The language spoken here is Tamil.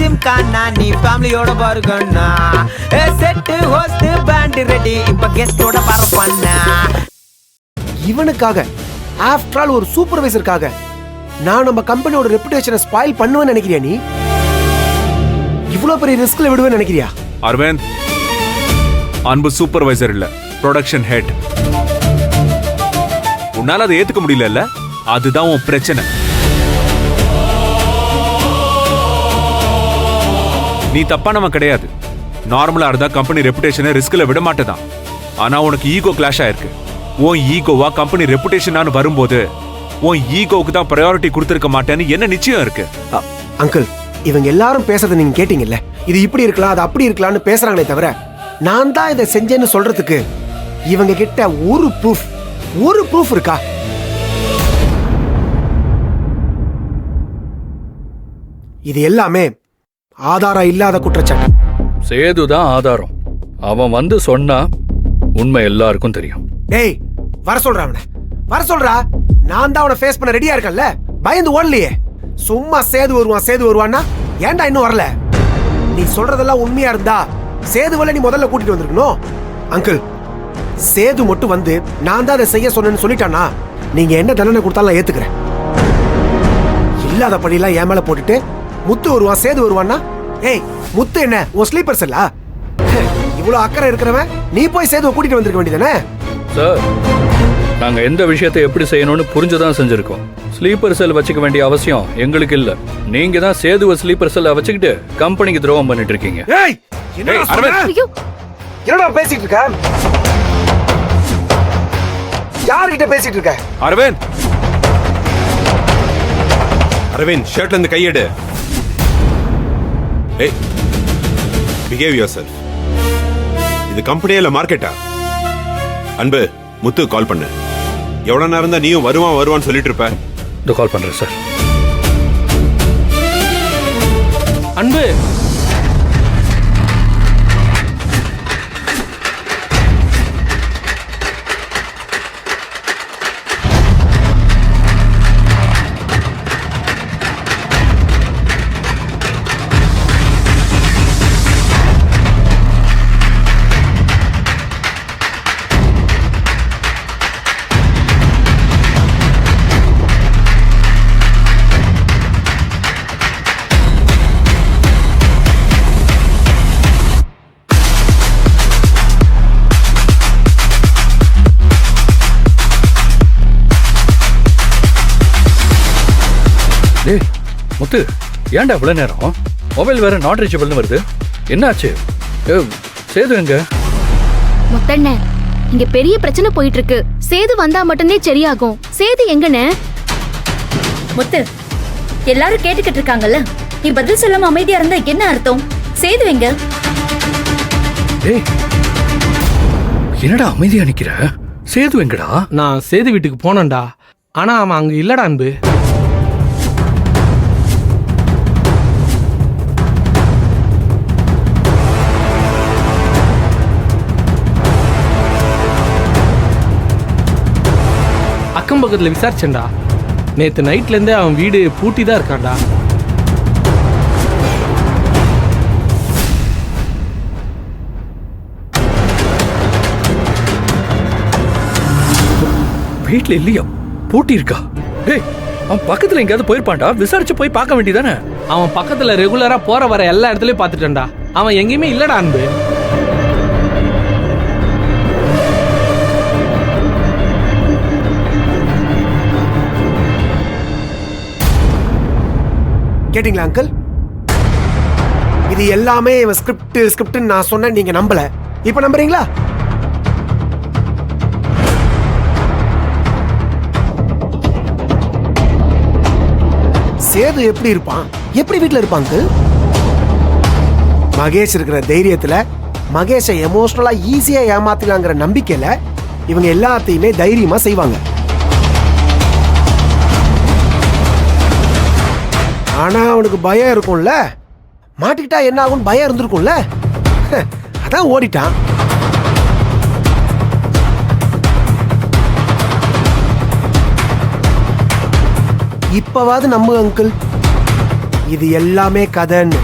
ஜிம் கானா நீ ஃபேமிலியோட பாருங்கண்ணா செட் ஹோஸ்ட் பேண்ட் ரெடி இப்ப கெஸ்டோட பாரு பண்ணா இவனுக்காக ஆஃப்டர் ஆல் ஒரு சூப்பர்வைசருக்காக நான் நம்ம கம்பெனியோட ரெப்புடேஷனை ஸ்பாயில் பண்ணுவேன்னு நினைக்கிறியா நீ? இவ்வளவு பெரிய ரிஸ்க்ல விடுவேன்னு நினைக்கிறியா? அரவிந்த், அன்பு சூப்பர்வைசர் இல்ல, ப்ரொடக்ஷன் ஹெட். உன்னால அதை ஏத்துக்க முடியல, அதுதான் உன் பிரச்சனை. நீ தப்பானவன் கிடையாது. நார்மலா இருந்தா கம்பெனி ரெப்புடேஷனை ரிஸ்க்ல விட மாட்டேதான். ஆனா உனக்கு ஈகோ கிளாஷ் ஆயிருக்கு. உன் ஈகோவா கம்பெனி ரெப்புடேஷனானு வரும்போது உன் ஈகோவுக்கு தான் ப்ரையாரிட்டி கொடுத்திருக்க மாட்டேன்னு என்ன நிச்சயம் இருக்கு? அங்கிள், இவங்க எல்லாரும் பேசுறதை நீங்க கேட்டீங்கல்ல, இது இப்படி இருக்கலாம் அது அப்படி இருக்கலாம்னு பேசுறாங்களே தவிர நான் தான் இதை செஞ்சேன்னு சொல்றதுக்கு இவங்க கிட்ட ஒரு ப்ரூஃப் இருக்கா? இது எல்லாமே ஆதாரம் இல்லாத குற்றச்சாட்டு. சேதுதான் ஆதாரம். அவன் வந்து சொன்னா உண்மை எல்லாருக்கும் தெரியும். டேய், வர சொல்றா அவனை, வர சொல்றா. நான் தான் அவனை ஃபேஸ் பண்ண ரெடியா இருக்கேன்ல, பயந்து ஓடலையே. சும்மா சேது வருவான்னா ஏன்டா இன்னும் வரல? நீ சொல்றதெல்லாம் உண்மையா இருந்தா சேதுவல நீ முதல்ல கூட்டிட்டு வந்திருக்கணும். அங்கிள், சேது மட்டும் வந்து நான் தான் அதை செய்ய சொன்னேன்னு சொல்லிட்டானா நீங்க என்ன தண்டனை கொடுத்தாலும் ஏத்துக்கிறேன். இல்லாத படியெல்லாம் என் மேல போட்டுட்டு முத்து வருவான் சேது வருவான்னா, ஏய் முத்து என்ன உன் ஸ்லீப்பர் செல்லா? இவ்வளவு அக்கறை இருக்கிறவன் நீ போய் சேதுவை கூட்டிட்டு வந்திருக்க வேண்டியதானே? சார், நாங்க எந்த விஷயத்தை எப்படி செய்யணும்னு புரிஞ்சுதான் செஞ்சிருக்கோம். ஸ்லீப்பர் செல் வச்சுக்க வேண்டிய அவசியம் எங்களுக்கு இல்ல. நீங்க தான் சேதுவ ஸ்லீப்பர் செல்ல வச்சுக்கிட்டு கம்பெனிக்கு துரோகம் பண்ணிட்டு இருக்கீங்க. என்னடா பேசிட்டு இருக்க? யார்கிட்ட பேசிட்டு இருக்க? அரவிந்த், ஷர்ட்ல இருந்து கையெடு. ஏய், பிஹேவ் யுவர்செல்ஃப். இது கம்பெனியா இல்ல மார்க்கெட்டா? அன்பு, முத்து கால் பண்ணு. எவ்வளவு நேரம் தான் நீயும் வருவான்னு சொல்லிட்டு இருப்ப? இதோ கால் பண்றேன் சார். அன்பு, டேய் முத்து, ஏன்டா இவ்வளவு நேரம்? மொபைல் வேற நாட் ரீச்சபிள்னு வருது. என்னாச்சு? சேது எங்க? முத்தண்ணே, இங்க பெரிய பிரச்சனை போயிட்டு இருக்கு. சேது வந்தா மட்டும்தே சரியாகும். சேது எங்கண்ணே? முத்து, எல்லாரும் கேட்டுக்கிட்டு இருக்காங்கல்ல, நீ பதில் சொல்லாம அமைதியா இருந்தா என்ன அர்த்தம்? சேது எங்க? டேய், என்னடா அமைதியா நிக்கிற? சேது எங்கடா? நான் சேது வீட்டுக்கு போனேன்டா. ஆனா அவன் அங்க இல்லடா அன்பு. அக்கம் பக்கத்துல விசாரிச்சேன்டா. நேத்து நைட்ல இருந்தே அவன் வீடு பூட்டி தான் இருக்கான்டா. வீட்ல இல்லையா? பூட்டி இருக்கா? டேய், அவன் பக்கத்துல எங்கயாவது போயிருப்பான்டா. விசாரிச்சு போய் பார்க்க வேண்டியதானே? அவன் பக்கத்துல ரெகுலரா போற வர எல்லா இடத்துலயும் பாத்துட்டேன்டா. அவன் எங்கேயுமே இல்லடா அன்பு. கேட்டீங்களா அங்கிள்? இது எல்லாமே ஸ்கிரிப்ட் நான் சொன்ன நீங்க நம்பல. இப்ப நம்புறீங்களா? சேது எப்படி இருப்பான், எப்படி வீட்டுல இருப்பாங்க? மகேஷ் இருக்கிற தைரியத்துல மகேஷை எமோஷனலா ஈஸியா ஏமாத்தலாங்கிற நம்பிக்கையில இவங்க எல்லாத்தையுமே தைரியமா செய்வாங்க. ஆனா அவனுக்கு பயம் இருக்கும்ல, மாட்டிக்கிட்டா என்ன ஆகும் பயம் இருந்திருக்கும்ல, அதான் ஓடிட்டான். இப்பவாது நம்பு அங்கிள், இது எல்லாமே கதைன்னு.